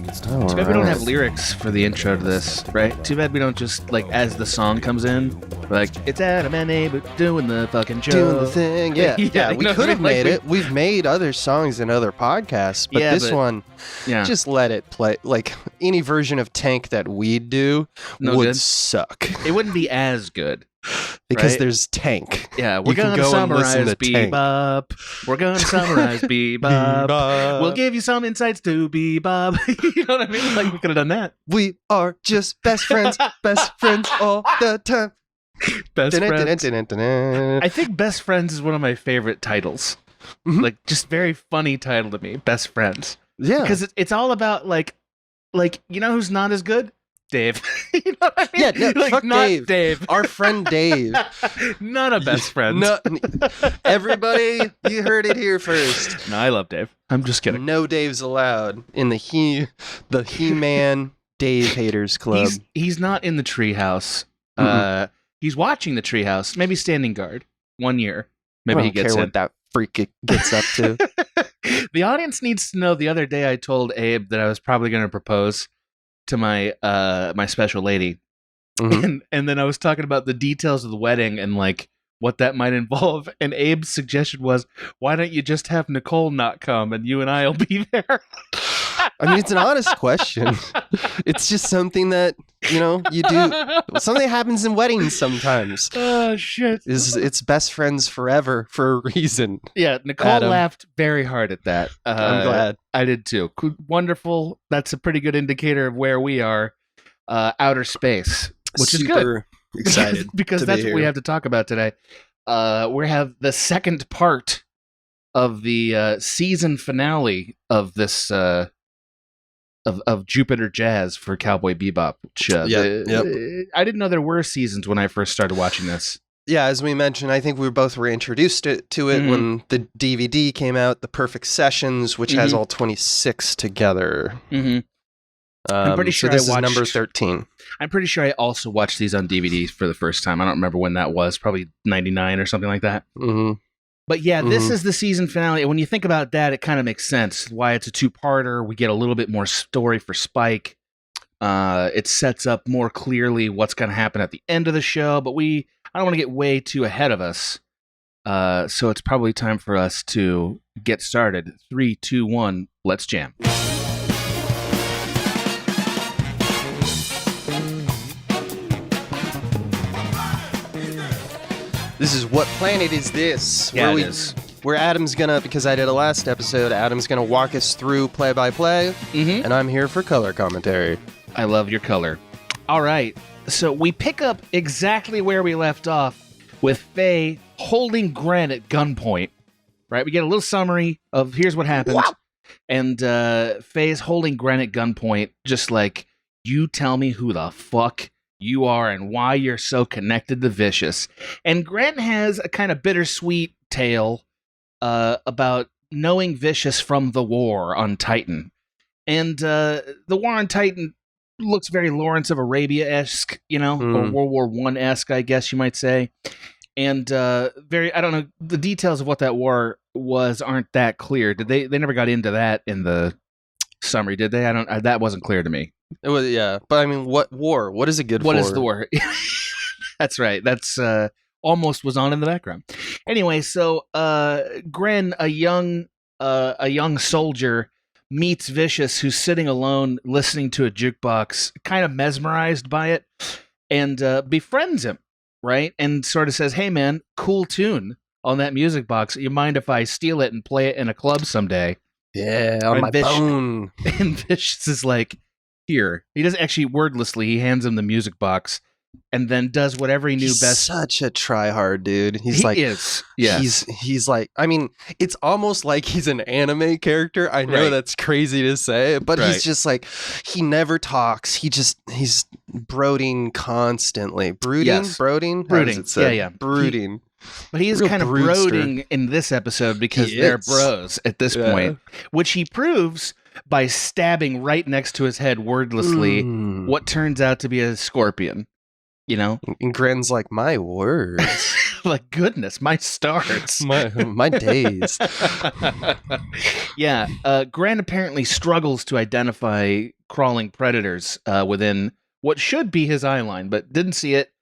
Too bad we don't have lyrics for the intro to this, right? Too bad we don't just, like, as the song comes in, like, it's Adam and Abe doing the fucking show. Doing the thing, yeah. Yeah, We could have made it. We've made other songs in other podcasts, but this one, just let it play. Like, any version of Tank that we'd do would suck. It wouldn't be as good. Because there's Tank. Yeah, we're going to summarize Bebop. We're going to summarize Bebop. We'll give you some insights to Bebop. You know what I mean? Like, we could have done that. We are just best friends all the time. Best friends. I think Best Friends is one of my favorite titles. Mm-hmm. Like, just very funny title to me, Best Friends. Yeah. Because it's all about, like, you know who's not as good? Dave. You know what I mean? Yeah, no, like, fuck not Dave. Our friend Dave. Not a best friend. No, everybody, you heard it here first. No, I love Dave. I'm just kidding. No Daves allowed in the He-Man Dave Haters Club. He's not in the treehouse. He's watching the treehouse, maybe standing guard. 1 year. Maybe he gets in. What that freak gets up to. The audience needs to know the other day I told Abe that I was probably going to propose to my my special lady. And then I was talking about the details of the wedding and like what that might involve, and Abe's suggestion was, why don't you just have Nicole not come and you and I'll be there? I mean, it's an honest question. It's just something that, you know, you do. Something happens in weddings sometimes. Oh, shit. It's best friends forever for a reason. Yeah, Nicole laughed very hard at that. I'm glad. I did too. Wonderful. That's a pretty good indicator of where we are. Outer space, which is good. Excited because that's what we have to talk about today. We have the second part of the season finale of this of Jupiter Jazz for Cowboy Bebop. Which, I didn't know there were seasons when I first started watching this. Yeah, as we mentioned, I think we both were introduced to it when the DVD came out, The Perfect Sessions, which has all 26 together. I'm pretty sure so this is number 13. I'm pretty sure I also watched these on DVD for the first time. I don't remember when that was, probably 99 or something like that. But yeah, this is the season finale. When you think about that, it kind of makes sense why it's a two-parter. We get a little bit more story for Spike. It sets up more clearly what's going to happen at the end of the show, but I don't want to get way too ahead of us. So it's probably time for us to get started. 3, 2, 1, let's jam. This is What Planet Is This? Yeah, it is. Where Adam's gonna, because I did a last episode, Adam's gonna walk us through play-by-play, and I'm here for color commentary. I love your color. All right, so we pick up exactly where we left off with Faye holding Gren at gunpoint, right? We get a little summary of here's what happened, and Faye's holding Gren at gunpoint, just like, you tell me who the fuck you are and why you're so connected to Vicious. And Gren has a kind of bittersweet tale about knowing Vicious from the war on Titan. And the war on Titan looks very Lawrence of Arabia-esque, you know, or World War I-esque, I guess you might say. And I don't know, the details of what that war was aren't that clear. They never got into that in the summary, did they? That wasn't clear to me. It was, yeah, but I mean, what war? What is it good for? What is the war? That's right. That's almost was on in the background. Anyway, so Gren, a young soldier, meets Vicious, who's sitting alone listening to a jukebox, kind of mesmerized by it, and befriends him, right? And sort of says, "Hey, man, cool tune on that music box. You mind if I steal it and play it in a club someday?" Yeah, on my phone. And Vicious is like, here. He doesn't actually wordlessly. He hands him the music box and then does whatever he knew best. He's such a tryhard, dude. He is. Yeah. He's like, I mean, it's almost like he's an anime character. I know that's crazy to say, but he's just like, he never talks. He's brooding constantly. Brooding? Yes. Brooding? Brooding. How does it say? Yeah. Brooding. But he is kind of brooding in this episode because they're bros at this point, which he proves by stabbing right next to his head wordlessly what turns out to be a scorpion. You know? And Gren's like, my words. Like, goodness, my stars. my days. Yeah. Gren apparently struggles to identify crawling predators within what should be his eye line, but didn't see it.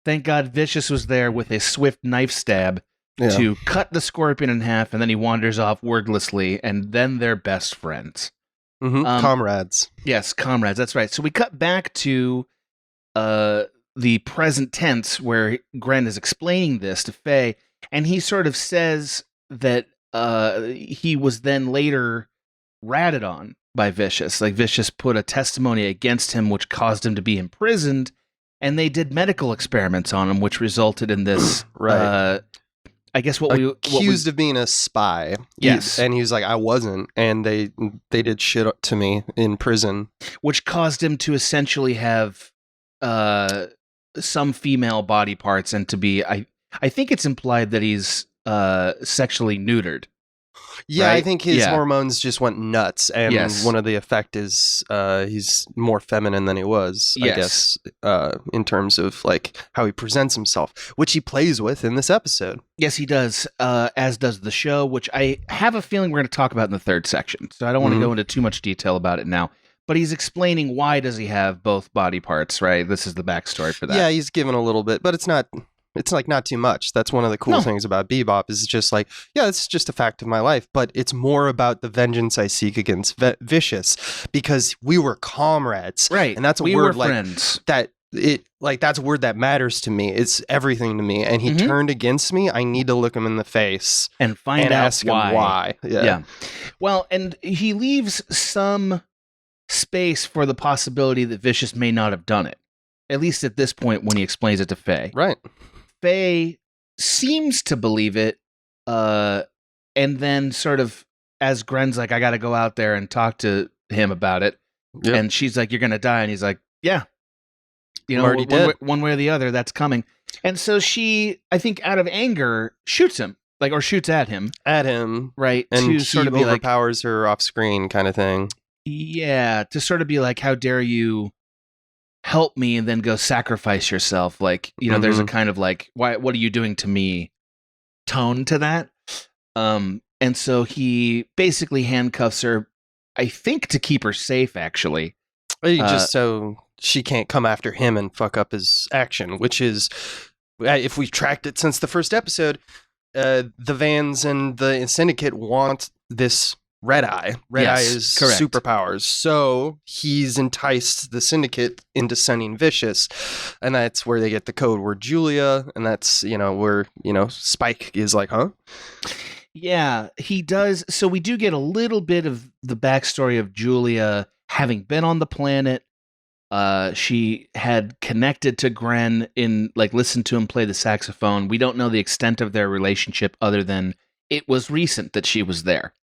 Thank God Vicious was there with a swift knife stab to cut the scorpion in half, and then he wanders off wordlessly, and then they're best friends. Comrades. Yes, comrades. That's right. So we cut back to the present tense where Gren is explaining this to Faye, and he sort of says that he was then later ratted on by Vicious. Like, Vicious put a testimony against him, which caused him to be imprisoned, and they did medical experiments on him, which resulted in this. Right. I guess accused of being a spy. Yes. And he was like, I wasn't. And they did shit to me in prison. Which caused him to essentially have some female body parts and to be, I think it's implied that he's sexually neutered. Yeah, right? I think his hormones just went nuts, and one of the effect is he's more feminine than he was, I guess, in terms of like how he presents himself, which he plays with in this episode. Yes, he does, as does the show, which I have a feeling we're going to talk about in the third section, so I don't want to go into too much detail about it now. But he's explaining why does he have both body parts, right? This is the backstory for that. Yeah, he's given a little bit, but it's not too much. That's one of the cool things about Bebop is just like, yeah, it's just a fact of my life, but it's more about the vengeance I seek against Vicious because we were comrades. Right. And that's a we word were friends. That's a word that matters to me. It's everything to me. And he turned against me. I need to look him in the face and out ask him why. Yeah. Well, and he leaves some space for the possibility that Vicious may not have done it. At least at this point when he explains it to Faye. Right. Faye seems to believe it, and then sort of, as Gren's like, I gotta go out there and talk to him about it, and she's like, you're gonna die, and he's like, yeah. You know, one way or the other, that's coming. And so she, I think out of anger, shoots him, or shoots at him. Right. And to he sort of be overpowers her off screen kind of thing. Yeah, to sort of be like, how dare you help me and then go sacrifice yourself? Like, you know, there's a kind of like, what are you doing to me tone to that. And so he basically handcuffs her, I think to keep her safe, actually. Just so she can't come after him and fuck up his action, which is, if we've tracked it since the first episode, the Vans and the Syndicate want this Red Eye. Red Eye is correct. Superpowers. So he's enticed the Syndicate into sending Vicious. And that's where they get the code word Julia. And that's, where, Spike is like, huh? Yeah, he does. So we do get a little bit of the backstory of Julia having been on the planet. She had connected to Gren listened to him play the saxophone. We don't know the extent of their relationship other than it was recent that she was there.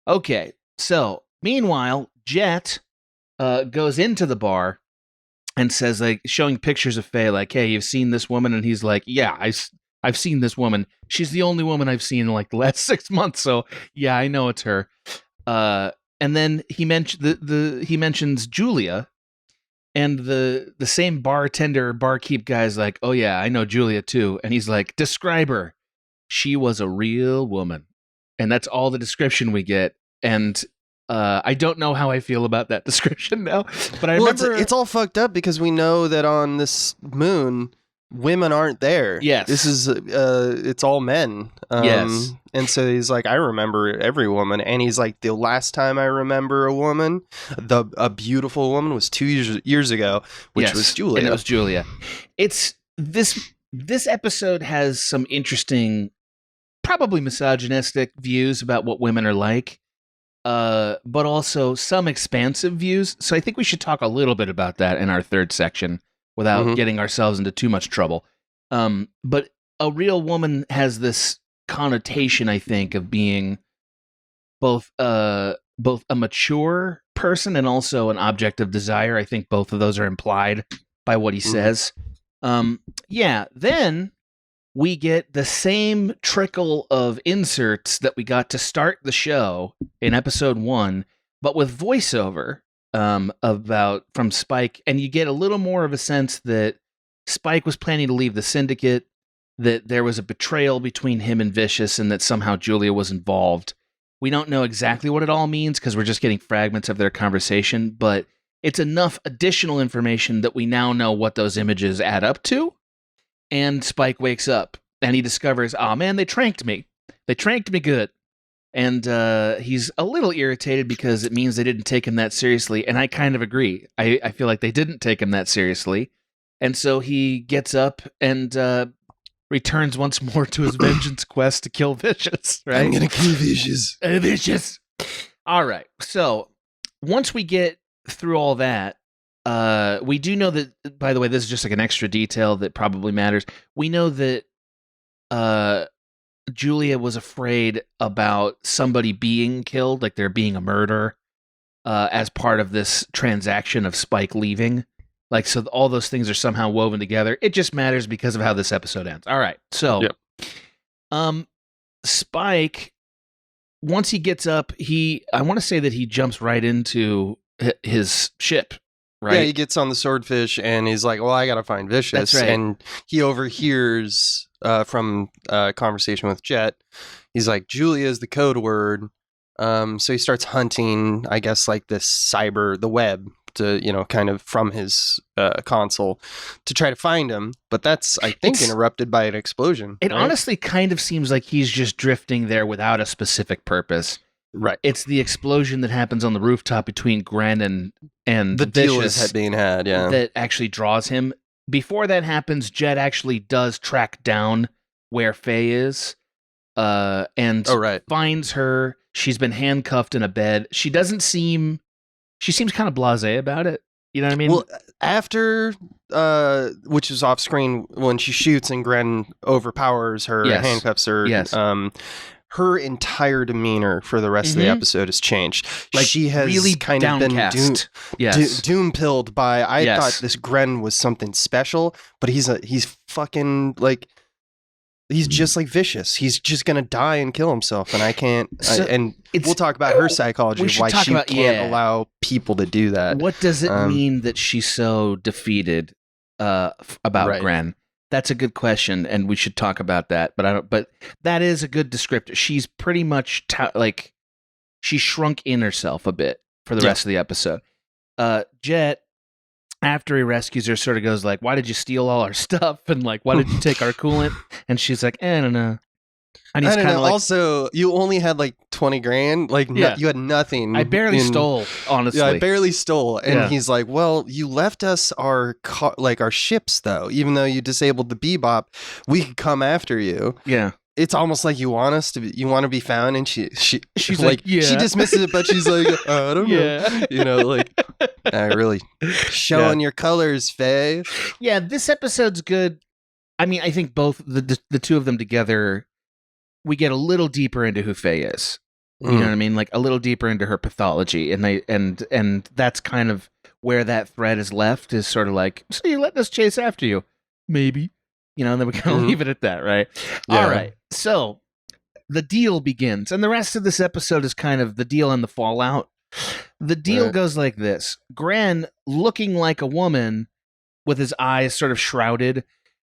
Okay, so meanwhile, Jet goes into the bar and says, showing pictures of Faye, like, hey, you've seen this woman? And he's like, yeah, I've seen this woman. She's the only woman I've seen in the last 6 months. So yeah, I know it's her. And then he mentions Julia, and the same barkeep guy's like, oh yeah, I know Julia too. And he's like, describe her. She was a real woman. And that's all the description we get. And I don't know how I feel about that description now. But I remember it's all fucked up because we know that on this moon, women aren't there. Yes. This is it's all men. Yes. And so he's like, I remember every woman. And he's like, the last time I remember a woman, a beautiful woman, was 2 years ago, which was Julia. And it was Julia. It's this episode has some interesting, probably misogynistic views about what women are like, but also some expansive views. So I think we should talk a little bit about that in our third section without getting ourselves into too much trouble. But a real woman has this connotation, I think, of being both a mature person and also an object of desire. I think both of those are implied by what he says. Then we get the same trickle of inserts that we got to start the show in episode 1, but with voiceover from Spike, and you get a little more of a sense that Spike was planning to leave the Syndicate. that there was a betrayal between him and Vicious and that somehow Julia was involved. We don't know exactly what it all means because we're just getting fragments of their conversation, but it's enough additional information that we now know what those images add up to. And Spike wakes up and he discovers, oh man, they tranked me. They tranked me good. And he's a little irritated because it means they didn't take him that seriously. And I kind of agree. I feel like they didn't take him that seriously. And so he gets up and returns once more to his vengeance quest to kill Vicious, right? I'm going to kill Vicious. Vicious. All right. So once we get through all that, we do know that, by the way, this is just like an extra detail that probably matters. We know that Julia was afraid about somebody being killed, like there being a murder as part of this transaction of Spike leaving. Like, so all those things are somehow woven together. It just matters because of how this episode ends. All right. So, Spike, once he gets up, I want to say that he jumps right into his ship, right? Yeah, he gets on the swordfish and he's like, well, I got to find Vicious. That's right. And he overhears from a conversation with Jet. He's like, Julia is the code word. So he starts hunting, I guess, like the web to, kind of from his console to try to find him. But that's, I think, interrupted by an explosion. It honestly kind of seems like he's just drifting there without a specific purpose. Right. It's the explosion that happens on the rooftop between Gren and the deal Vicious is being had, yeah. that actually draws him. Before that happens, Jet actually does track down where Faye is and finds her. She's been handcuffed in a bed. She seems kind of blasé about it. You know what I mean? Well, after, which is off screen, when she shoots and Gren overpowers her, handcuffs her, her entire demeanor for the rest of the episode has changed. Like, she has really kind of been doom-pilled by, I thought this Gren was something special, but he's fucking, like, he's just like Vicious. He's just going to die and kill himself, and I can't, and we'll talk about her psychology, why she can't allow people to do that. What does it mean that she's so defeated about Gren? That's a good question, and we should talk about that. But that is a good descriptor. She's pretty much she shrunk in herself a bit for the rest of the episode. Jet, after he rescues her, sort of goes like, "Why did you steal all our stuff?" And like, "Why did you take our coolant?" And she's like, "I don't know." And he's I don't know. like, also, you only had like 20 grand. Like, you had nothing. I barely stole, honestly. Yeah, I barely stole. And he's like, well, you left us our ships, though. Even though you disabled the Bebop, we could come after you. Yeah. It's almost like you want to be found. And she's like, she dismisses it, but she's like, I don't know. Really showing your colors, Faye. Yeah, this episode's good. I mean, I think both the two of them together, we get a little deeper into who Faye is. You know what I mean? Like a little deeper into her pathology. And that's kind of where that thread is left, is sort of like, so you're letting us chase after you. Maybe. And then we kind of leave it at that, right? Yeah. All right. So the deal begins. And the rest of this episode is kind of the deal and the fallout. The deal goes like this. Gren, looking like a woman with his eyes sort of shrouded,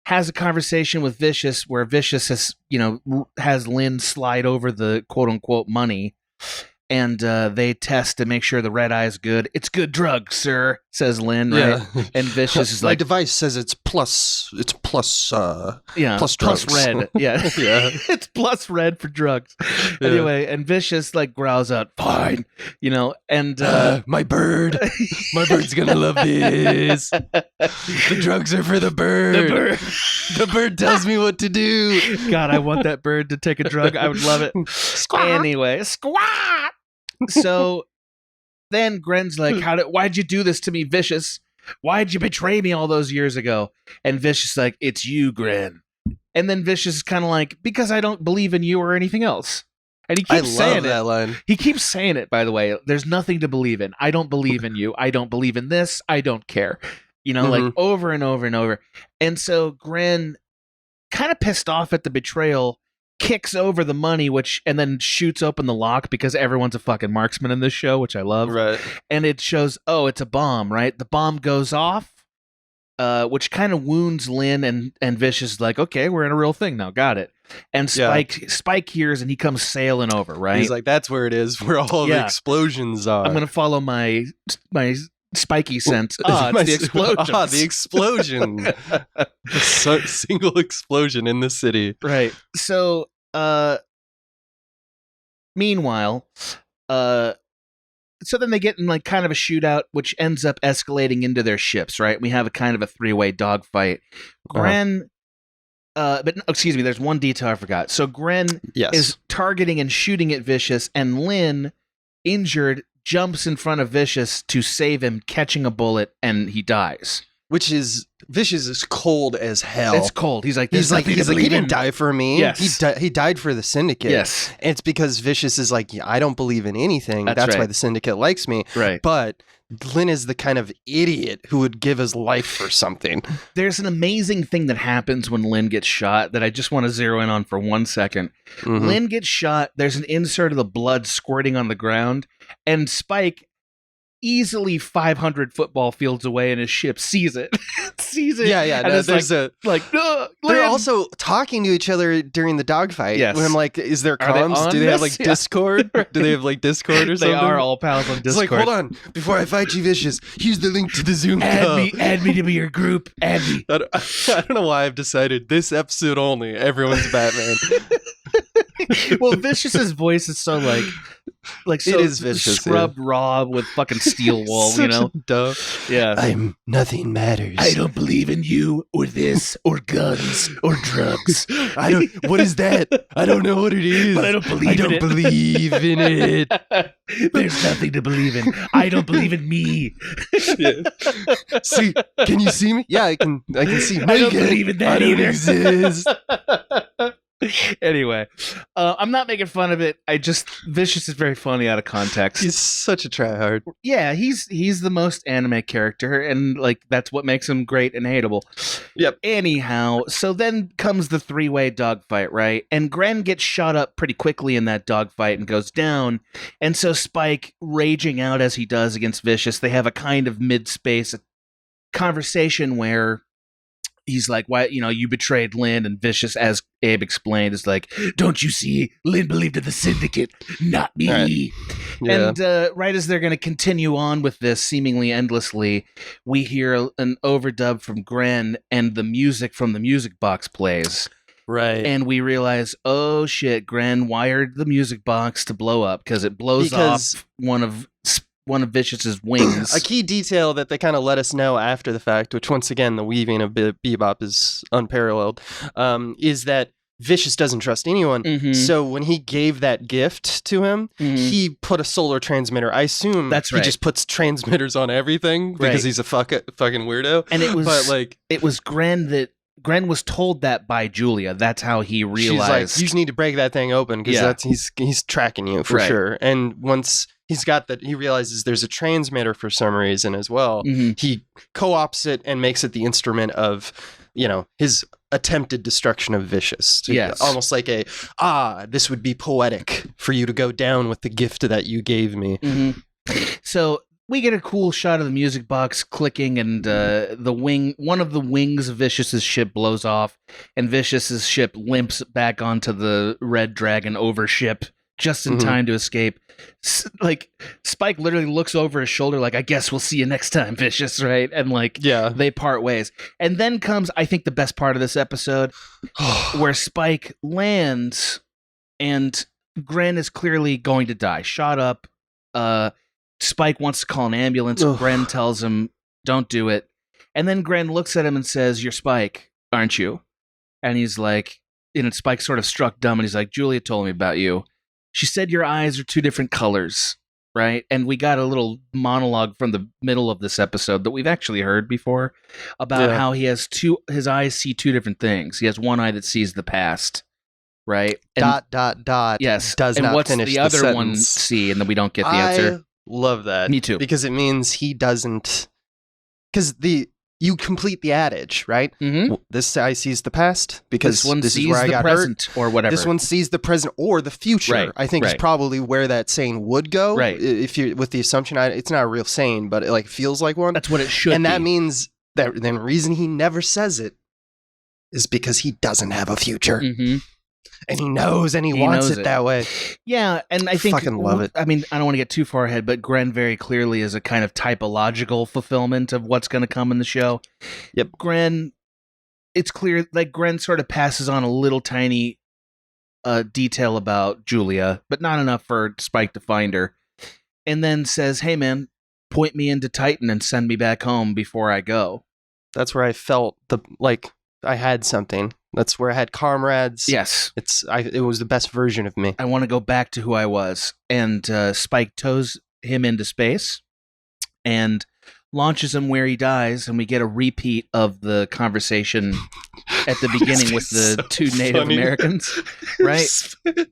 has a conversation with Vicious where Vicious has Lynn slide over the quote unquote money, and they test to make sure the red eye is good. It's good drug, sir, says Lynn, right? Yeah. And Vicious is like, my device says it's plus plus drugs. Plus red. Yeah. It's plus red for drugs. Yeah. Anyway, and Vicious like growls out, fine, and my bird's gonna love this. The drugs are for the bird. The bird tells me what to do. God, I want that bird to take a drug. I would love it. Squawk. Anyway, squawk. So then Gren's like, why'd you do this to me, Vicious? Why'd you betray me all those years ago? And Vicious like, it's you, Gren. And then Vicious is kind of like, because I don't believe in you or anything else. And he keeps saying that line. He keeps saying it, by the way. There's nothing to believe in. I don't believe in you. I don't believe in this. I don't care. Like over and over and over. And so Gren, kind of pissed off at the betrayal, kicks over the money, and then shoots open the lock because everyone's a fucking marksman in this show, which I love. Right. And it shows, it's a bomb, right? The bomb goes off. which kind of wounds Lynn, and Vicious is like, okay, we're in a real thing now, got it. And Spike hears, and he comes sailing over, right? He's like, that's where it is, where all the explosions are. I'm going to follow my spiky sense. It's the explosion. The explosion. Single explosion in the city. Right. So, meanwhile, so then they get in like kind of a shootout, which ends up escalating into their ships, right? We have a kind of a 3-way dogfight. Gren, excuse me, there's one detail I forgot. So Gren is targeting and shooting at Vicious, and Lynn, injured, jumps in front of Vicious to save him, catching a bullet, and he dies. Vicious is cold as hell. It's cold. He's like, he didn't die for me. Yes. He died for the Syndicate. Yes. And it's because Vicious is like, I don't believe in anything. That's right. why the Syndicate likes me. Right. But Lynn is the kind of idiot who would give his life for something. There's an amazing thing that happens when Lynn gets shot that I just want to zero in on for 1 second. Mm-hmm. Lynn gets shot. There's an insert of the blood squirting on the ground, and Spike, easily 500 football fields away in his ship, sees it. Yeah. And they're also talking to each other during the dogfight. Yes. When I'm like, is there comms? Do they have like Discord? Right. Do they have like Discord or something? They are all pals on Discord. It's like, hold on, before I fight you, Vicious, here's the link to the Zoom call. Add me to be your group. Add me. I don't know why I've decided this episode only, everyone's Batman. Well, Vicious's voice is so so it is Vicious, scrubbed raw with fucking steel wool, you know? Duh. Yeah. Nothing matters. I don't believe in you or this or guns or drugs. What is that? I don't know what it is. But I don't believe in it. There's nothing to believe in. I don't believe in me. Yeah. See, can you see me? Yeah, I can see. I don't believe in that either. Exist. Anyway, I'm not making fun of it. Vicious is very funny out of context. He's such a tryhard. Yeah, he's the most anime character, and like that's what makes him great and hateable. Yep. Anyhow, so then comes the 3-way dogfight, right? And Gren gets shot up pretty quickly in that dogfight and goes down. And so Spike, raging out as he does against Vicious, they have a kind of mid-space conversation where he's like, why, you betrayed Lynn, and Vicious, as Abe explained, is like, don't you see? Lynn believed in the Syndicate, not me. Right. Yeah. And right as they're going to continue on with this seemingly endlessly, we hear an overdub from Gren, and the music from the music box plays. Right. And we realize, oh shit, Gren wired the music box to blow up because it blows off one of Vicious's wings. A key detail that they kind of let us know after the fact, which once again the weaving of Bebop is unparalleled, is that Vicious doesn't trust anyone. Mm-hmm. So when he gave that gift to him, he put a solar transmitter. I assume that's right. He just puts transmitters on everything because he's a fucking weirdo. And it was Gren was told that by Julia. That's how he realized. She's like, you just need to break that thing open because he's tracking you for sure. And once he's got that, he realizes there's a transmitter for some reason as well. Mm-hmm. He co-opts it and makes it the instrument of, his attempted destruction of Vicious. Yes. Almost like this would be poetic for you to go down with the gift that you gave me. Mm-hmm. So we get a cool shot of the music box clicking, and one of the wings of Vicious's ship blows off, and Vicious's ship limps back onto the Red Dragon overship just in time to escape. Like, Spike literally looks over his shoulder like, I guess we'll see you next time, Vicious, right? And they part ways. And then comes, I think, the best part of this episode, where Spike lands, and Gren is clearly going to die. Shot up. Spike wants to call an ambulance. Gren tells him, don't do it. And then Gren looks at him and says, you're Spike, aren't you? And he's like, Spike sort of struck dumb, and he's like, Julia told me about you. She said your eyes are 2 different colors, right? And we got a little monologue from the middle of this episode that we've actually heard before about how he has his eyes see 2 different things. He has one eye that sees the past, right? And, ... Yes. Does and not what's finish the other sentence. one see? And then we don't get the answer. Love that. Me too. Because it means he doesn't... Because you complete the adage, right? Mm-hmm. This eye sees the past because this is where I got present hurt. Or whatever. This one sees the present or the future. Right. I think is probably where that saying would go. Right. If you with the assumption, it's not a real saying, but it feels like one. That's what it should. And be. that means the reason he never says it is because he doesn't have a future. Mm-hmm. And he knows, and he wants it that way. Yeah, and I think... fucking love it. I mean, I don't want to get too far ahead, but Gren very clearly is a kind of typological fulfillment of what's going to come in the show. Yep. Gren, it's clear, like, Gren sort of passes on a little tiny detail about Julia, but not enough for Spike to find her. And then says, hey, man, point me into Titan and send me back home before I go. That's where I felt I had something. That's where I had comrades. Yes. It was the best version of me. I want to go back to who I was. And Spike tows him into space and launches him where he dies, and we get a repeat of the conversation at the beginning with the two Native Americans, right?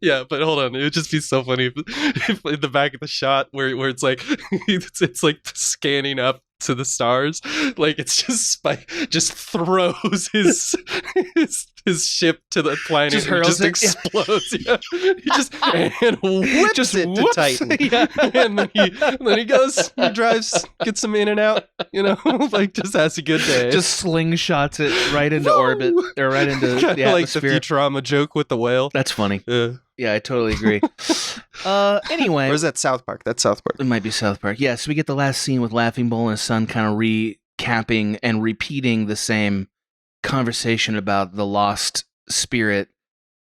Yeah, but hold on, it would just be so funny if in the back of the shot where it's like it's like scanning up to the stars, like it's just Spike just throws his ship to the planet, just and just explodes. Yeah. He just and whips just it to Titan. Yeah. And then he goes, he drives, gets him in and out, like just has a good day. Just slingshots it right into orbit, or right into the atmosphere. Like the Futurama joke with the whale. That's funny. Yeah, I totally agree. Anyway. Or is that South Park? That's South Park. It might be South Park. Yeah, so we get the last scene with Laughing Bull and his son kind of recapping and repeating the same conversation about the lost spirit,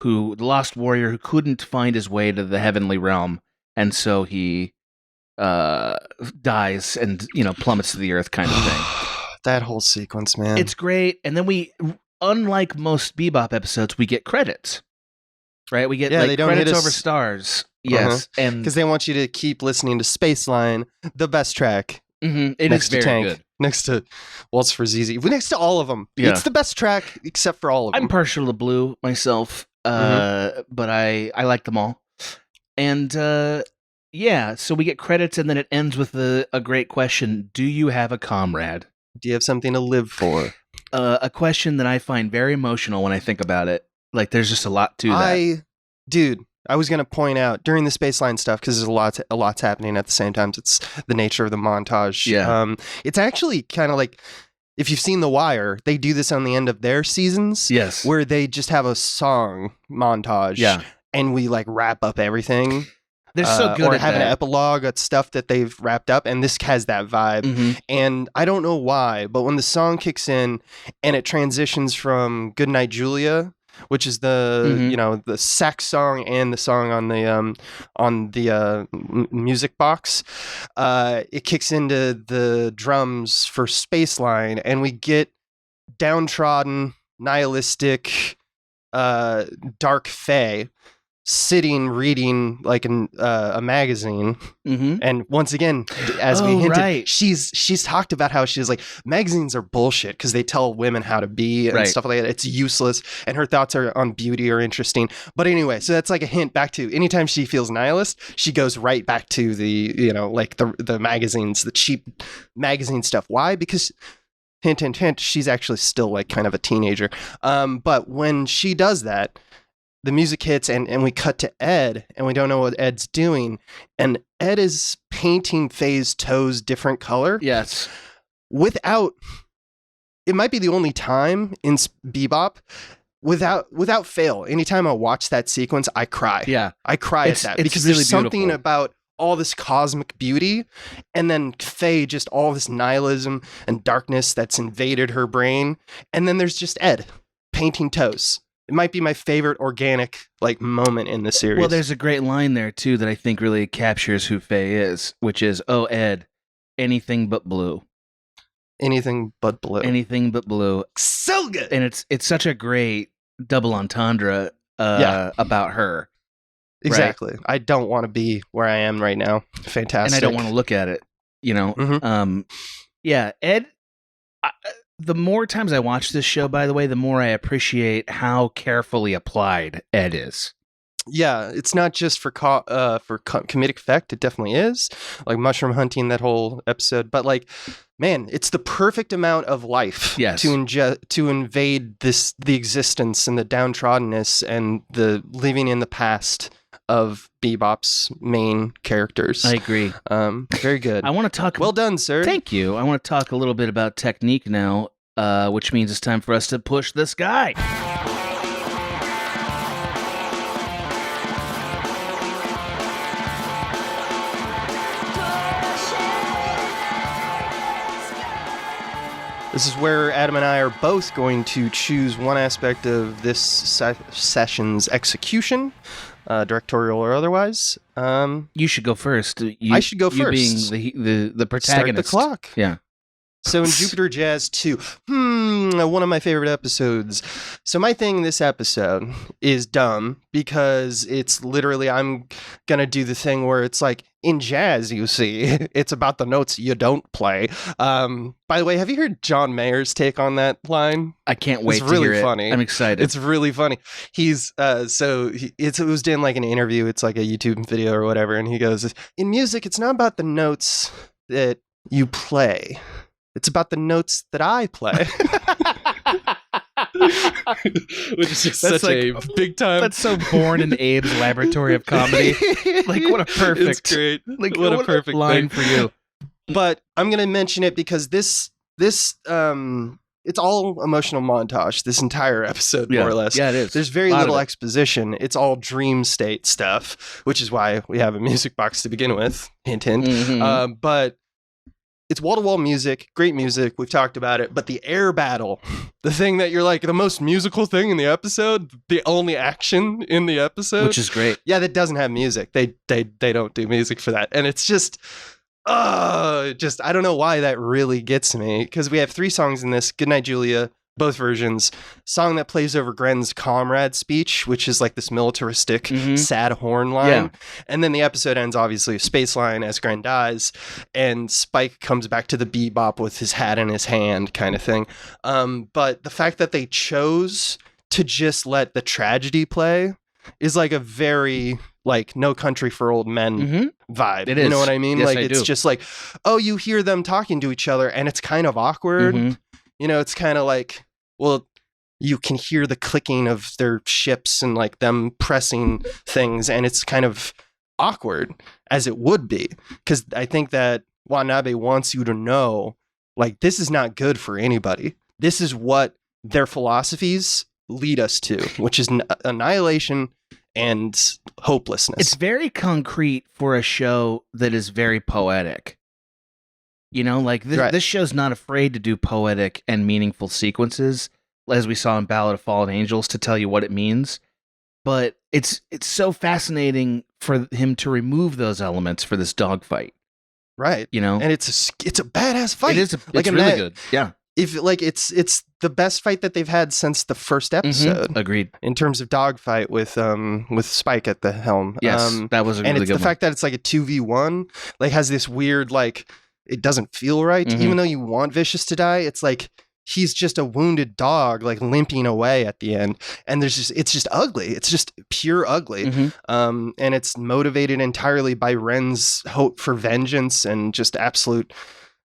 the lost warrior who couldn't find his way to the heavenly realm. And so he dies and, plummets to the earth kind of thing. That whole sequence, man. It's great. And then unlike most Bebop episodes, we get credits. Right, we get they don't credits over stars. Yes, and because they want you to keep listening to Spaceline, the best track. Mm-hmm. It is very Tank, good. Next to Waltz for ZZ, next to all of them. Yeah. It's the best track except for all of them. I'm partial to Blue myself, but I like them all. And so we get credits, and then it ends with a great question: do you have a comrade? Do you have something to live for? A question that I find very emotional when I think about it. Like, there's just a lot to that. I was going to point out during the Spaceline stuff, because there's a lot's happening at the same time. It's the nature of the montage. Yeah. It's actually kind of like, if you've seen The Wire, they do this on the end of their seasons. Yes. Where they just have a song montage. Yeah. And we wrap up everything. They're so good at have that. An epilogue at stuff that they've wrapped up, and this has that vibe. Mm-hmm. And I don't know why, but when the song kicks in and it transitions from Goodnight Julia, which is the the sax song and the song on the music box, it kicks into the drums for Spaceline, and we get downtrodden, nihilistic, dark Faye sitting reading like a magazine. Mm-hmm. And once again, as we hinted, right. she's talked about how she's like, magazines are bullshit because they tell women how to be and stuff like that. It's useless, and her thoughts on beauty are interesting. But anyway, so that's like a hint back to anytime she feels nihilist, she goes right back to the the magazines, the cheap magazine stuff. Why? Because hint, hint, hint, she's actually still like kind of a teenager. But when she does that, the music hits and we cut to Ed, and we don't know what Ed's doing. And Ed is painting Faye's toes different color. Yes. It might be the only time in Bebop without fail. Anytime I watch that sequence, I cry. Yeah. I cry at that because really there's something beautiful about all this cosmic beauty, and then Faye, just all this nihilism and darkness that's invaded her brain. And then there's just Ed painting toes. It might be my favorite organic moment in the series. Well, there's a great line there too that I think really captures who Faye is, which is, "Oh, Ed, anything but blue." Anything but blue. Anything but blue. So good. And it's such a great double entendre about her. Exactly. Right? I don't want to be where I am right now. Fantastic. And I don't want to look at it, Mm-hmm. Yeah, Ed. The more times I watch this show, by the way, the more I appreciate how carefully applied Ed is. Yeah, it's not just for comedic effect. It definitely is, like mushroom hunting, that whole episode. But man, it's the perfect amount of life to invade the existence and the downtroddenness and the living in the past of Bebop's main characters. I agree. Very good. I want to talk. Well done, sir. Thank you. I want to talk a little bit about technique now, which means it's time for us to push this guy. This is where Adam and I are both going to choose one aspect of this session's execution, directorial or otherwise. You should go first. I should go first. You being the protagonist. Start the clock. Yeah. So in Jupiter Jazz 2, one of my favorite episodes. So my thing this episode is dumb because it's literally, I'm going to do the thing where it's like, in jazz, you see, it's about the notes you don't play. By the way, have you heard John Mayer's take on that line? I can't wait to hear it. It's really funny. I'm excited. It's really funny. It was in like an interview. It's like a YouTube video or whatever. And he goes, in music, it's not about the notes that you play. It's about the notes that I play. Which is just such a big time. That's so born in Abe's laboratory of comedy. Like, what a perfect. It's great. Like, what a perfect line for you. But I'm going to mention it because this it's all emotional montage, this entire episode, more or less. Yeah, it is. There's very little exposition. It's all dream state stuff, which is why we have a music box to begin with. Hint, hint. Mm-hmm. But it's wall-to-wall music, great music. We've talked about it. But the air battle, the thing that you're like, the most musical thing in the episode, the only action in the episode. Which is great. Yeah, that doesn't have music. They don't do music for that. And it's just, I don't know why that really gets me. Because we have 3 songs in this. Goodnight, Julia. Both versions. Song that plays over Gren's comrade speech, which is like this militaristic, sad horn line. Yeah. And then the episode ends, obviously, a space line as Gren dies. And Spike comes back to the bebop with his hat in his hand kind of thing. But the fact that they chose to just let the tragedy play is like a very like No Country for Old Men vibe. It is. You know what I mean? Yes, like I it's do. just like, oh, you hear them talking to each other and it's kind of awkward. You know, it's kind of like, well, you can hear the clicking of their ships and like them pressing things, and it's kind of awkward, as it would be, because I think that Watanabe wants you to know, like, this is not good for anybody. This is what their philosophies lead us to, which is annihilation and hopelessness. It's very concrete for a show that is very poetic. You know, like this show's not afraid to do poetic and meaningful sequences, as we saw in Ballad of Fallen Angels, to tell you what it means. But it's so fascinating for him to remove those elements for this dogfight. Right. You know? And it's a badass fight. It's really good. Yeah. If like it's the best fight that they've had since the first episode. Agreed. In terms of dogfight with Spike at the helm. Yes, that was a really good one. And it's the fact that it's like a 2v1, like has this weird like it doesn't feel right. Even though you want Vicious to die, it's like he's just a wounded dog, like limping away at the end. And it's just ugly. It's just pure ugly. And it's motivated entirely by Ren's hope for vengeance and just absolute.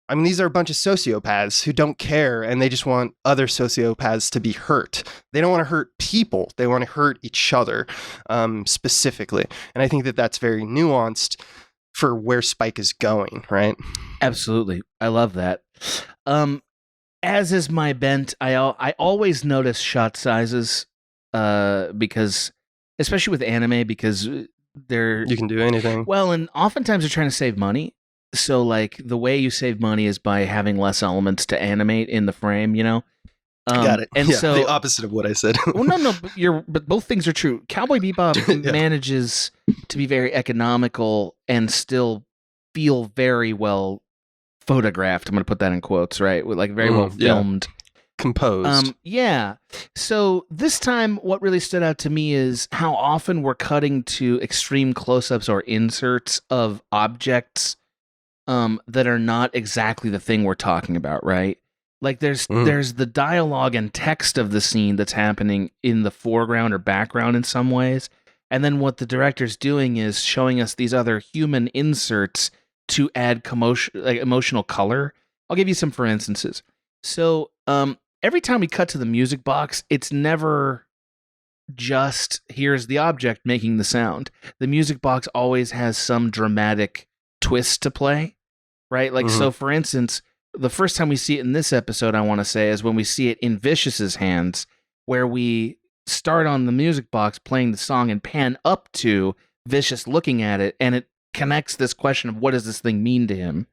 I mean, these are a bunch of sociopaths who don't care, and they just want other sociopaths to be hurt. They don't want to hurt people. They want to hurt each other, specifically. And I think that that's very nuanced for where Spike is going, right? Absolutely. I love that. As is my bent, I always notice shot sizes, because, especially with anime, because you can do anything. Well, and oftentimes they're trying to save money. So, like, the way you save money is by having less elements to animate in the frame, you know? Got it. And so the opposite of what I said. Well, no, but both things are true. Cowboy Bebop manages to be very economical and still feel very well photographed. I'm going to put that in quotes, right? Like very well filmed. Composed. Yeah. So this time, what really stood out to me is how often we're cutting to extreme close-ups or inserts of objects that are not exactly the thing we're talking about, right? Like there's the dialogue and text of the scene that's happening in the foreground or background in some ways. And then what the director's doing is showing us these other human inserts to add emotional color. I'll give you some for instances. So every time we cut to the music box, it's never just here's the object making the sound. The music box always has some dramatic twist to play, right? Like, so for instance, the first time we see it in this episode, I want to say, is when we see it in Vicious's hands, where we start on the music box playing the song and pan up to Vicious looking at it, and it connects this question of what does this thing mean to him?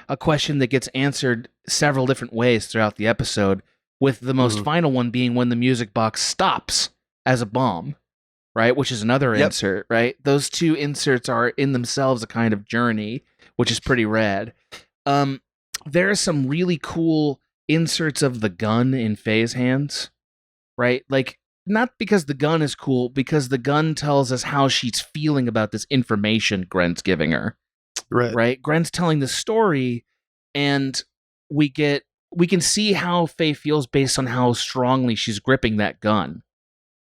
A question that gets answered several different ways throughout the episode, with the most final one being when the music box stops as a bomb, right? Which is another insert, right? Those two inserts are in themselves a kind of journey, which is pretty rad. There are some really cool inserts of the gun in Faye's hands, right? Like, not because the gun is cool, because the gun tells us how she's feeling about this information Gren's giving her. Right? Gren's telling the story, and we can see how Faye feels based on how strongly she's gripping that gun.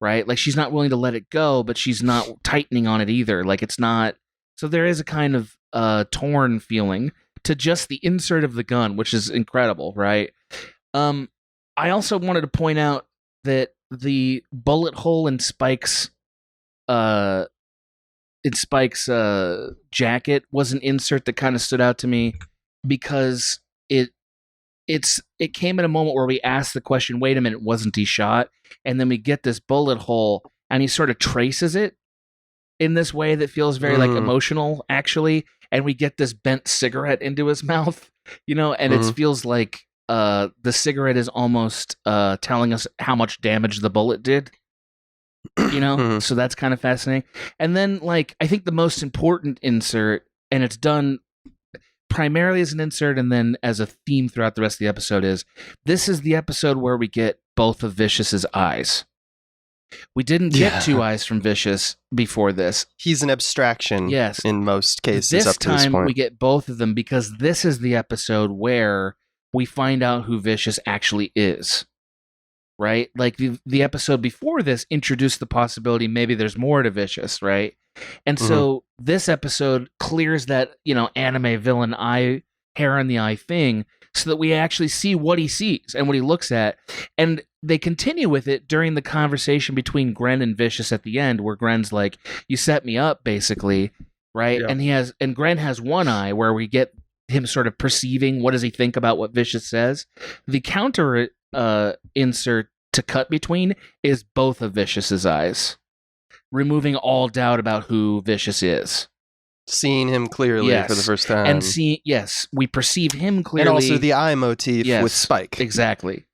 Right? Like, she's not willing to let it go, but she's not tightening on it either. Like, it's not... So there is a kind of torn feeling to just the insert of the gun, which is incredible, right? I also wanted to point out that the bullet hole in Spike's jacket was an insert that kind of stood out to me, because it came at a moment where we asked the question, wait a minute, wasn't he shot? And then we get this bullet hole, and he sort of traces it in this way that feels very like emotional, actually, and we get this bent cigarette into his mouth, and it feels like the cigarette is almost telling us how much damage the bullet did, so that's kind of fascinating. And then, like, I think the most important insert, and it's done primarily as an insert and then as a theme throughout the rest of the episode, is this is the episode where we get both of Vicious's eyes. We didn't get two eyes from Vicious before this. He's an abstraction, in most cases. This up to this time point. we get both of them, because this is the episode where we find out who Vicious actually is. Right? Like, the episode before this introduced the possibility maybe there's more to Vicious, right? And so this episode clears that, anime villain eye, hair in the eye thing, so that we actually see what he sees and what he looks at. And they continue with it during the conversation between Gren and Vicious at the end, where Gren's like, you set me up, basically, right? Yeah. And Gren has one eye where we get him sort of perceiving what does he think about what Vicious says. The counter insert to cut between is both of Vicious's eyes, removing all doubt about who Vicious is. Seeing him clearly for the first time. And we perceive him clearly. And also the eye motif with Spike. Exactly,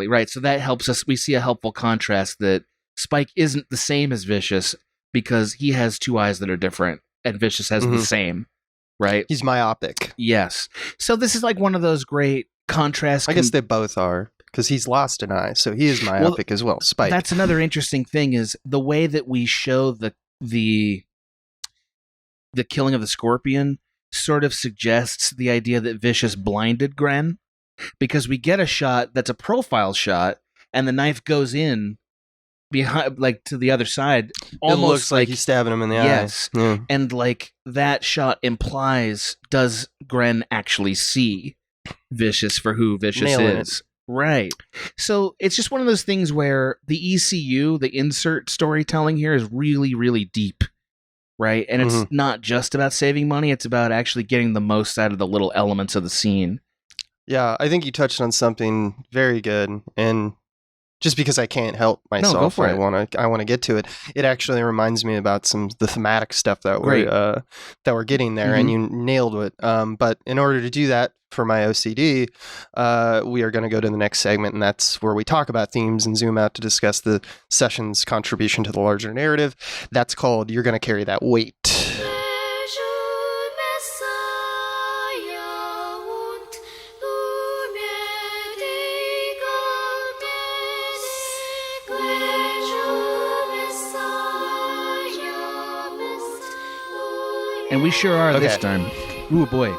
right. So that helps us. We see a helpful contrast that Spike isn't the same as Vicious, because he has two eyes that are different, and Vicious has the same, right? He's myopic. Yes. So this is like one of those great contrasts. I guess they both are, because he's lost an eye, so he is myopic as well, Spike. That's another interesting thing, is the way that we show the killing of the scorpion sort of suggests the idea that Vicious blinded Gren, because we get a shot that's a profile shot, and the knife goes in behind, like, to the other side. Almost it looks like he's stabbing him in the eye. Yes. Yeah. And, like, that shot implies, does Gren actually see Vicious for who Vicious is? Right. So it's just one of those things where the ECU, the insert storytelling here, is really, really deep. Right? And it's not just about saving money, it's about actually getting the most out of the little elements of the scene. Yeah, I think you touched on something very good, and just because I can't help myself, I want to get to it. It actually reminds me about the thematic stuff that we're getting there, and you nailed it. But in order to do that for my OCD, we are going to go to the next segment, and that's where we talk about themes and zoom out to discuss the session's contribution to the larger narrative. That's called "You're Going to Carry That Weight." And we sure are this time. Ooh, boy.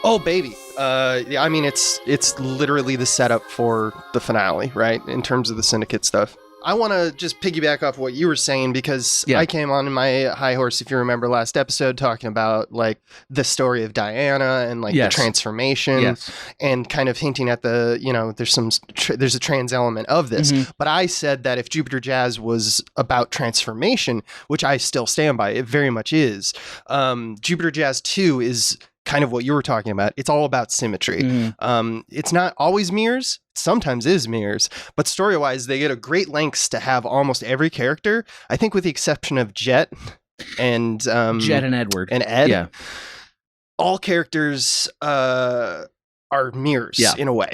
Oh, baby. I mean, it's literally the setup for the finale, right? In terms of the Syndicate stuff. I want to just piggyback off what you were saying, because I came on in my high horse, if you remember last episode, talking about like the story of Diana and like the transformation and kind of hinting at the, you know, there's a trans element of this. But I said that if Jupiter Jazz was about transformation, which I still stand by, it very much is. Jupiter Jazz 2 is kind of what you were talking about. It's all about symmetry. It's not always mirrors. Sometimes is mirrors, but story-wise, they get a great lengths to have almost every character. I think with the exception of Jet and Edward and Ed. Yeah. All characters are mirrors in a way.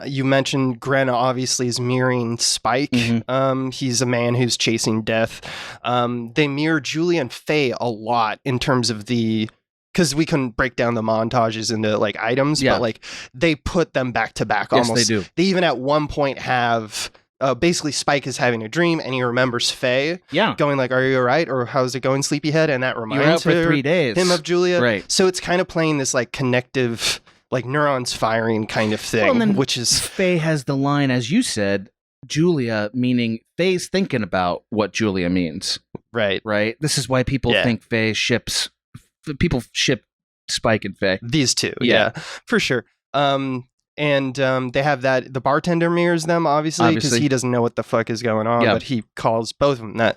You mentioned Gren obviously is mirroring Spike. He's a man who's chasing death. They mirror Julia and Faye a lot in terms of because we couldn't break down the montages into like items, but like they put them back to back almost. Yes, they do. They even at one point have basically Spike is having a dream and he remembers Faye going like, "Are you all right?" or "How's it going, sleepyhead?" And that reminds for 3 days. Him of Julia. Right. So it's kind of playing this like connective, like neurons firing kind of thing, and then which is Faye has the line, as you said, Julia, meaning Faye's thinking about what Julia means. Right. This is why people think Faye ships. People ship Spike and Faye. These two, for sure. And they have that. The bartender mirrors them, obviously, because he doesn't know what the fuck is going on, but he calls both of them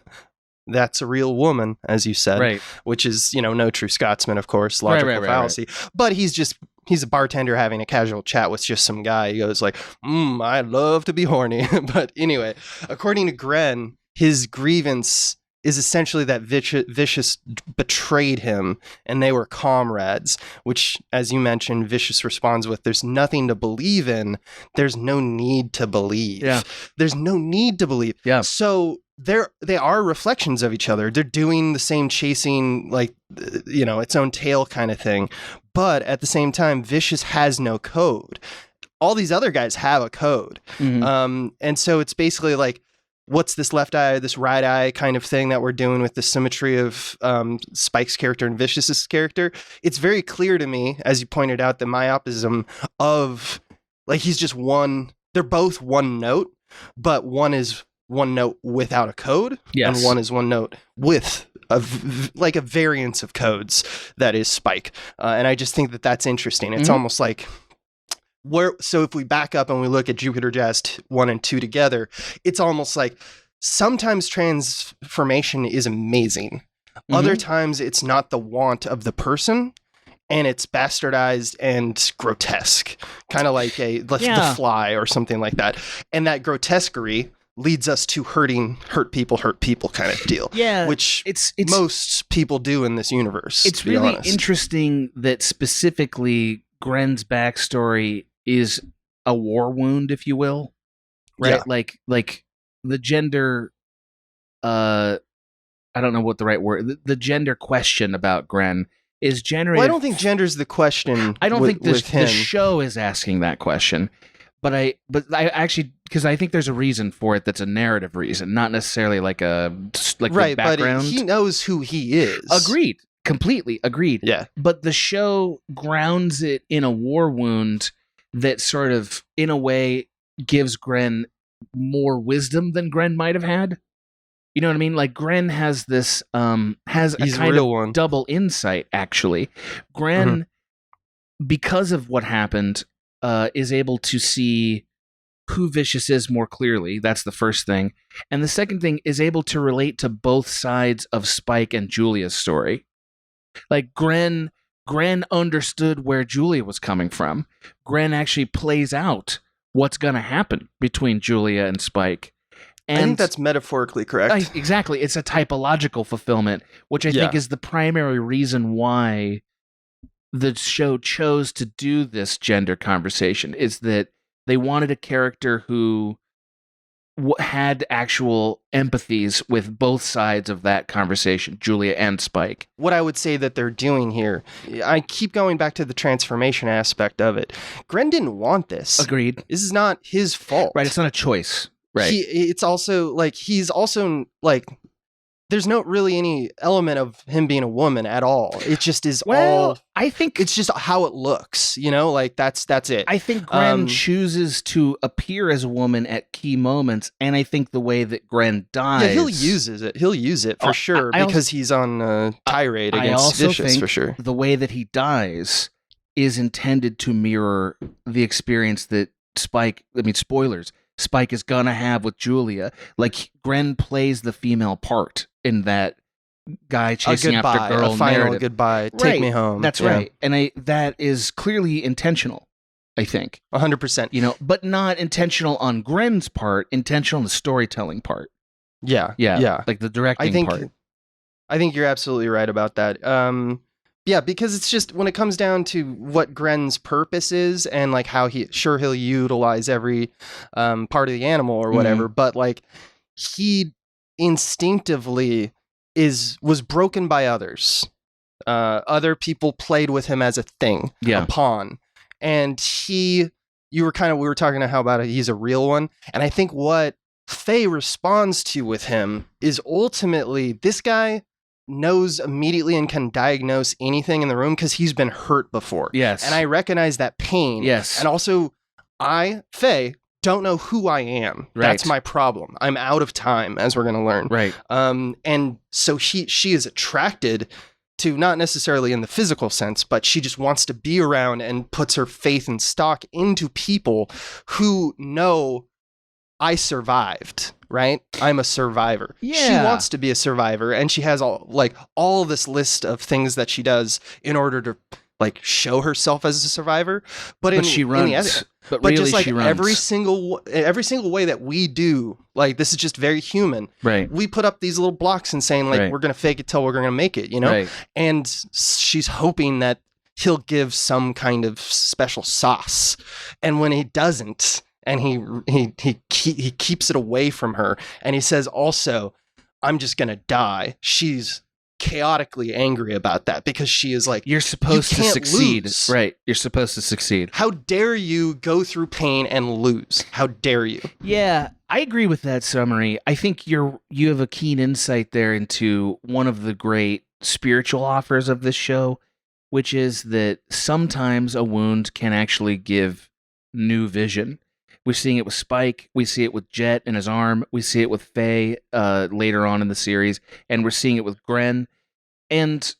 that's a real woman, as you said, which is, you know, no true Scotsman, of course, logical fallacy. But he's a bartender having a casual chat with just some guy. He goes like, "I love to be horny." But anyway, according to Gren, his grievance is essentially that Vicious betrayed him and they were comrades, which, as you mentioned, Vicious responds with, "There's nothing to believe in. There's no need to believe." There's no need to believe. So they are reflections of each other. They're doing the same chasing, like, you know, its own tail kind of thing. But at the same time, Vicious has no code. All these other guys have a code. And so it's basically like, what's this left eye, this right eye kind of thing that we're doing with the symmetry of Spike's character and Vicious's character? It's very clear to me, as you pointed out, the myopism of, like, he's just one, they're both one note, but one is one note without a code, and one is one note with a variance of codes that is Spike. And I just think that that's interesting. It's almost like, so if we back up and we look at Jupiter Jazz 1 and 2 together, it's almost like sometimes transformation is amazing. Other times it's not the want of the person and it's bastardized and grotesque, kind of like The Fly or something like that. And that grotesquerie leads us to hurt people kind of deal. Which it's most people do in this universe. It's really interesting that specifically Gren's backstory is a war wound, if you will, right? Like the gender, I don't know what the right word. The gender question about Gren is generated. Well, I don't think gender's the question. I don't think the show is asking that question, but I actually, because I think there's a reason for it. That's a narrative reason, not necessarily like right. background. But he knows who he is. Agreed. Completely agreed. Yeah. But the show grounds it in a war wound that sort of, in a way, gives Gren more wisdom than Gren might have had. You know what I mean? Like, Gren has this, has a kind of double insight, actually. Gren, because of what happened, is able to see who Vicious is more clearly. That's the first thing. And the second thing is able to relate to both sides of Spike and Julia's story. Like, Gren understood where Julia was coming from. Gren actually plays out what's going to happen between Julia and Spike. And I think that's metaphorically correct. Exactly. It's a typological fulfillment, which I think is the primary reason why the show chose to do this gender conversation, is that they wanted a character who had actual empathies with both sides of that conversation, Julia and Spike. What I would say that they're doing here, I keep going back to the transformation aspect of it. Gren didn't want this. Agreed. This is not his fault. Right, it's not a choice. Right. It's also like, he's also like, there's no really any element of him being a woman at all. It just is I think it's just how it looks, like that's it. I think Gren chooses to appear as a woman at key moments, and I think the way that Gren dies... Yeah, he'll use it for sure, because he's on a tirade against Vicious, for sure. The way that he dies is intended to mirror the experience that spoilers, Spike is gonna have with Julia. Like, Gren plays the female part in that guy chasing after girl a final narrative. Goodbye, take me home. That's right. And that is clearly intentional, I think. 100%. But not intentional on Gren's part, intentional on the storytelling part. Yeah. Like the directing part. I think you're absolutely right about that. Yeah, because it's just when it comes down to what Gren's purpose is and like how he'll utilize every part of the animal or whatever, but like he instinctively was broken by others. Other people played with him as a thing, a pawn, and we were talking about he's a real one, and I think what Faye responds to with him is ultimately this guy knows immediately and can diagnose anything in the room because he's been hurt before. Yes. And I recognize that pain. Yes. And also, Faye, don't know who I am. Right. That's my problem. I'm out of time, as we're going to learn. Right. And so she is attracted to, not necessarily in the physical sense, but she just wants to be around and puts her faith and stock into people who know I survived, right? I'm a survivor. Yeah. She wants to be a survivor, and she has all this list of things that she does in order to like show herself as a survivor. But she runs. But really, just like she runs. every single way that we do, like this is just very human. Right. We put up these little blocks and saying like we're gonna fake it till we're gonna make it, Right. And she's hoping that he'll give some kind of special sauce, and when he doesn't. And he keeps it away from her. And he says also, I'm just going to die. She's chaotically angry about that because she is like, you're supposed to succeed. Lose. Right. You're supposed to succeed. How dare you go through pain and lose? How dare you? Yeah, I agree with that summary. I think you have a keen insight there into one of the great spiritual offers of this show, which is that sometimes a wound can actually give new vision. We're seeing it with Spike. We see it with Jet and his arm. We see it with Faye later on in the series, and we're seeing it with Gren. And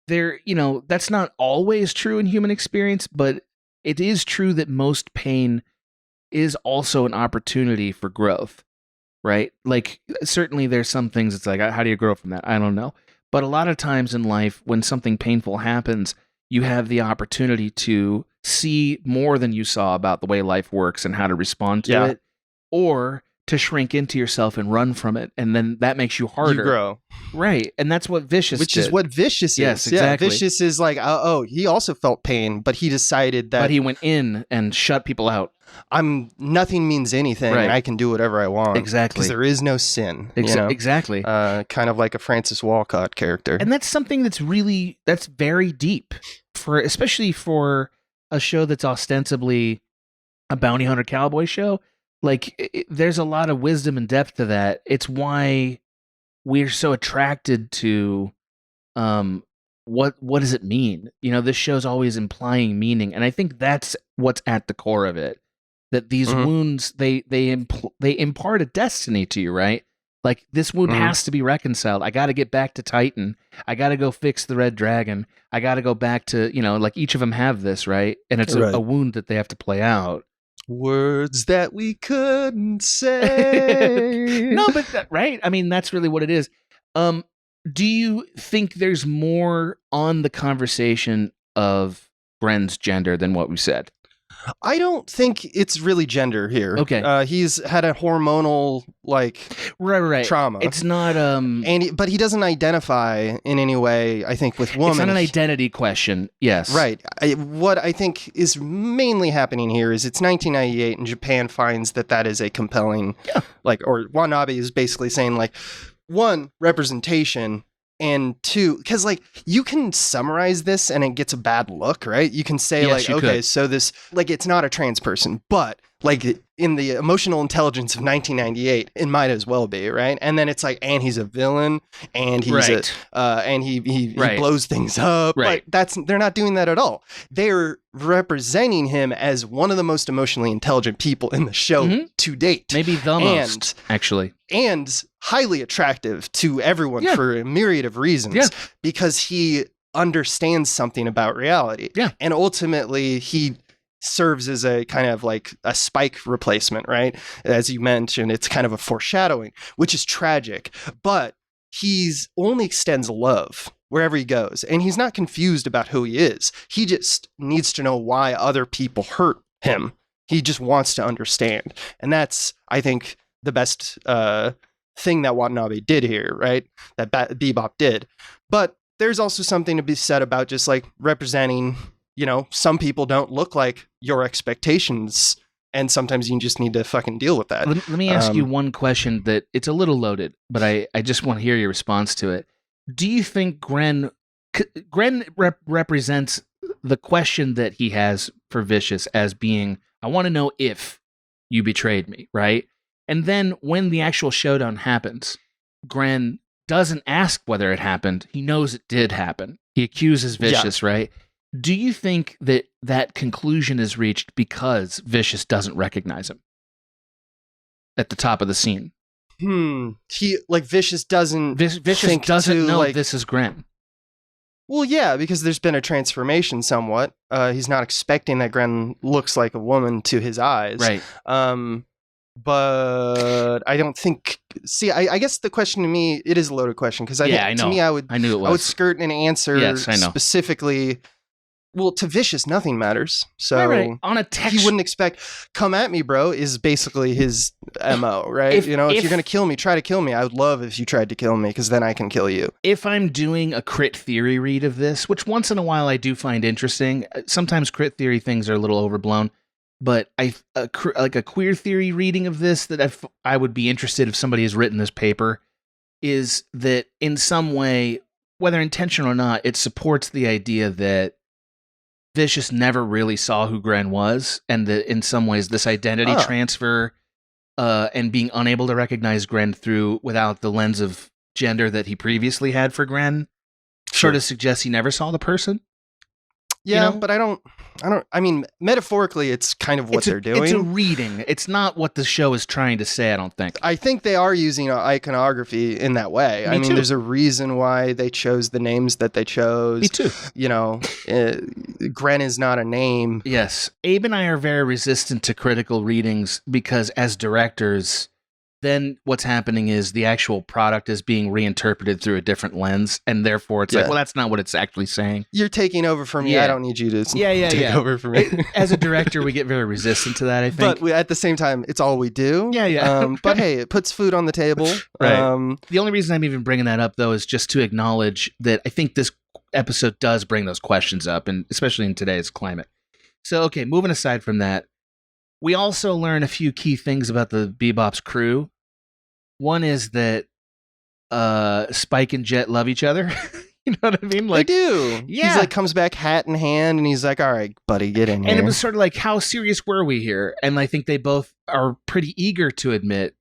that's not always true in human experience, but it is true that most pain is also an opportunity for growth, right? Like, certainly there's some things it's like, how do you grow from that? I don't know. But a lot of times in life, when something painful happens, you have the opportunity to see more than you saw about the way life works and how to respond to it, or to shrink into yourself and run from it, and then that makes you harder. You grow. Right, and that's what Vicious did. Which is what Vicious is. Yes, exactly. Yeah, Vicious is like, he also felt pain, but he decided that... But he went in and shut people out. Nothing means anything, right. And I can do whatever I want. Exactly. Because there is no sin. Exactly. Kind of like a Francis Walcott character. And that's something that's very deep, especially for a show that's ostensibly a bounty hunter cowboy show. Like, there's a lot of wisdom and depth to that. It's why we're so attracted to what does it mean? This show's always implying meaning, and I think that's what's at the core of it. That these wounds, they impart a destiny to you, right? Like, this wound has to be reconciled. I got to get back to Titan. I got to go fix the Red Dragon. I got to go back to, like, each of them have this, right? And it's a wound that they have to play out. Words that we couldn't say. No, but right? I mean, that's really what it is. Do you think there's more on the conversation of Gren's gender than what we said? I don't think it's really gender here. Okay. He's had a hormonal right trauma. It's not but he doesn't identify in any way, I think, with woman. It's not an identity question. Yes. Right. What I think is mainly happening here is it's 1998 and Japan finds that is a compelling or Watanabe is basically saying one, representation, and two, because you can summarize this and it gets a bad look, right? You can say yes, so this it's not a trans person, but like in the emotional intelligence of 1998, it might as well be, right? And then it's like, and he's a villain, and he's and he blows things up. Right. But they're not doing that at all. They're representing him as one of the most emotionally intelligent people in the show to date. Maybe the most, actually. And highly attractive to everyone for a myriad of reasons, because he understands something about reality. Yeah. And ultimately, he serves as a kind of like a Spike replacement, right? As you mentioned, it's kind of a foreshadowing, which is tragic, but he's only extends love wherever he goes, and he's not confused about who he is. He just needs to know why other people hurt him. He just wants to understand, and that's, I think, the best thing that Watanabe did here, right? That Bebop did. But there's also something to be said about just like representing, you know, some people don't look like your expectations, and sometimes you just need to fucking deal with that. Let me ask you one question that it's a little loaded, but I just want to hear your response to it. Do you think Gren represents the question that he has for Vicious as being, I want to know if you betrayed me, right? And then when the actual showdown happens, Gren doesn't ask whether it happened. He knows it did happen. He accuses Vicious, right? Do you think that conclusion is reached because Vicious doesn't recognize him at the top of the scene? He, like, Vicious doesn't Vicious doesn't know this is Gren. Well, yeah, because there's been a transformation somewhat. He's not expecting that Gren looks like a woman to his eyes. Right. But I don't think. See, I guess the question to me, it is a loaded question, because I think to me, I would skirt an answer specifically. Well, to Vicious, nothing matters. So right. On a text, he wouldn't expect. Come at me, bro. Is basically his MO, right? If you're gonna kill me, try to kill me. I would love if you tried to kill me, because then I can kill you. If I'm doing a crit theory read of this, which once in a while I do find interesting, sometimes crit theory things are a little overblown. But like a queer theory reading of this that I would be interested if somebody has written this paper, is that in some way, whether intentional or not, it supports the idea that Vicious never really saw who Gren was, and that in some ways this identity transfer and being unable to recognize Gren without the lens of gender that he previously had for Gren sort of suggests he never saw the person. Yeah, you know? But I mean, metaphorically, it's kind of what they're doing. It's a reading. It's not what the show is trying to say, I don't think. I think they are using iconography in that way. I mean, there's a reason why they chose the names that they chose. Me too. You know, Gren is not a name. Yes. Abe and I are very resistant to critical readings because as directors, then what's happening is the actual product is being reinterpreted through a different lens, and therefore it's like, well, that's not what it's actually saying. You're taking over for me. I don't need you to take over for me. As a director, we get very resistant to that, I think. But at the same time, it's all we do. Yeah. But hey, it puts food on the table. Right. The only reason I'm even bringing that up, though, is just to acknowledge that I think this episode does bring those questions up, and especially in today's climate. So, okay, moving aside from that, we also learn a few key things about the Bebop's crew. One is that Spike and Jet love each other. You know what I mean? Like, they do. Yeah. He's like, comes back hat in hand, and he's like, all right, buddy, get in here. And it was sort of like, how serious were we here? And I think they both are pretty eager to admit,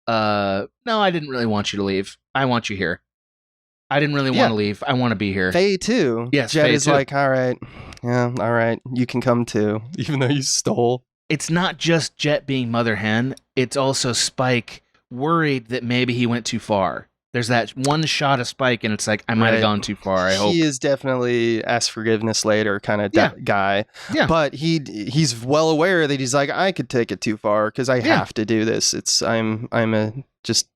no, I didn't really want you to leave. I want you here. I didn't really want to leave. I want to be here. Faye, too. Yes, Jet Faye is too. like, all right, you can come, too, even though you stole. It's not just Jet being mother hen. It's also Spike worried that maybe he went too far. There's that one shot of Spike, and it's like, I might have gone too far. I hope. He is definitely ask forgiveness later kind of guy. Yeah. But he's well aware that he's like, I could take it too far because I have to do this. I'm just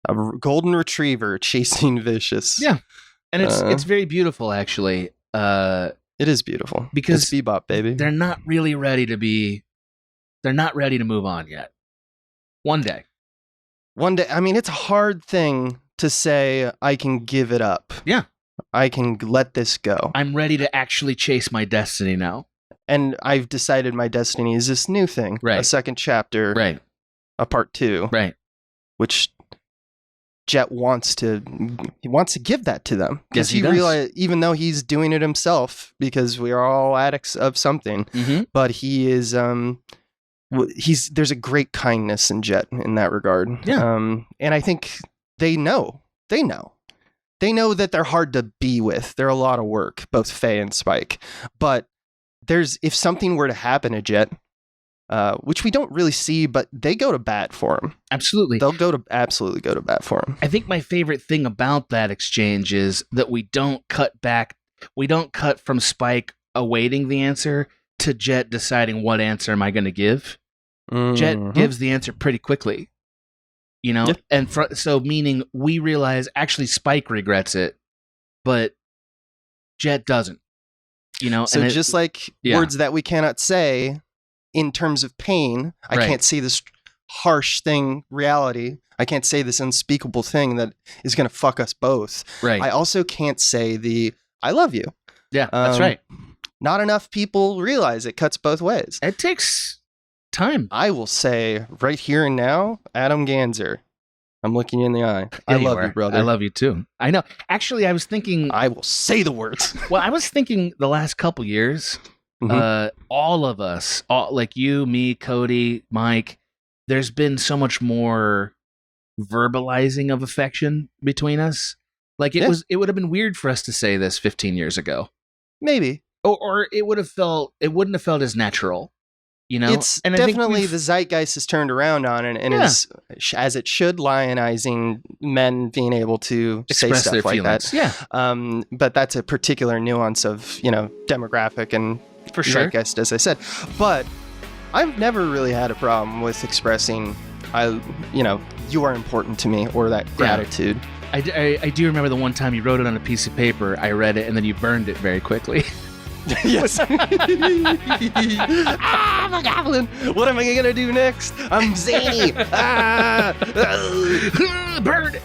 a golden retriever chasing Vicious. Yeah. And it's very beautiful, actually. It is beautiful because it's Bebop, baby. They're not really ready to move on yet. One day. I mean, it's a hard thing to say, I can give it up. Yeah. I can let this go. I'm ready to actually chase my destiny now. And I've decided my destiny is this new thing. Right. A second chapter. Right. A part 2. Right. Which Jet wants to give that to them. Because he realized, even though he's doing it himself, because we are all addicts of something, but he is there's a great kindness in Jet in that regard. Yeah. And I think they know that they're hard to be with. They're a lot of work, both Faye and Spike. But if something were to happen to Jet, which we don't really see, but they go to bat for him. Absolutely. They'll absolutely go to bat for him. I think my favorite thing about that exchange is that we don't cut back. We don't cut from Spike awaiting the answer to Jet deciding what answer am I going to give. Mm-hmm. Jet gives the answer pretty quickly, yeah. And so meaning we realize actually Spike regrets it, but Jet doesn't, So and just like words that we cannot say in terms of pain, I can't say this harsh thing, reality. I can't say this unspeakable thing that is going to fuck us both. Right. I also can't say I love you. Yeah, that's right. Not enough people realize it cuts both ways. It takes time. I will say right here and now, Adam Ganser, I'm looking you in the eye. Yeah, I love you, brother. I love you too. I know. Actually, I was thinking... I will say the words. Well, I was thinking the last couple years, all of us, like you, me, Cody, Mike, there's been so much more verbalizing of affection between us. Like it would have been weird for us to say this 15 years ago. Maybe. Or it wouldn't have felt as natural. It's and definitely the zeitgeist is turned around on it and is, as it should, lionizing men being able to express say stuff like feelings. that. Yeah. But that's a particular nuance of, demographic and for sure zeitgeist, as I said. But I've never really had a problem with expressing, you are important to me, or that gratitude. I do remember the one time you wrote it on a piece of paper, I read it, and then you burned it very quickly. Yes. I'm a goblin. What am I gonna do next? I'm zany. Burn it.